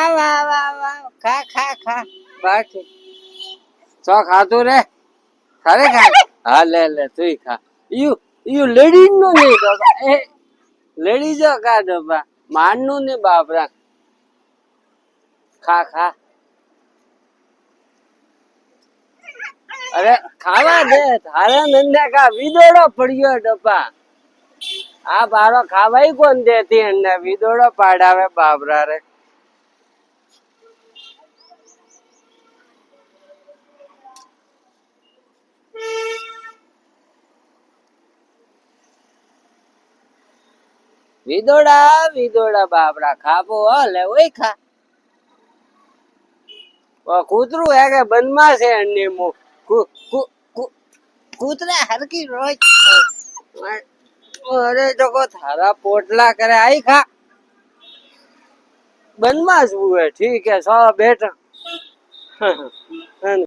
વાહ વાહ વાહ વાહ ખા ખા ખા બાકી ચો ખાતું રે ખરે ખા હા લે લે તું ખા યુ લેડીઝ નું નહીં બાબા એ લેડીઝો કા ડબ્બા માન નું નહીં બાપરા ખા ખા અરે ખાવા દે તારા નંદા કા વિદોડો પડ્યો ડબ્બા આ બારો ખાવાય કોણ દેતી એને વિદોડો પાડાવે બાબરા રે વિદોડા વિદોડા બાબરા ખાબો લે ઓય ખા કૂતરું હે કે બનમાં છે એની મુ કૂતરા હરકી રોજ અરે તો કો થારા પોટલા કરે આઈ ખા બનમાં જ હુએ ઠીક હે સો બેઠા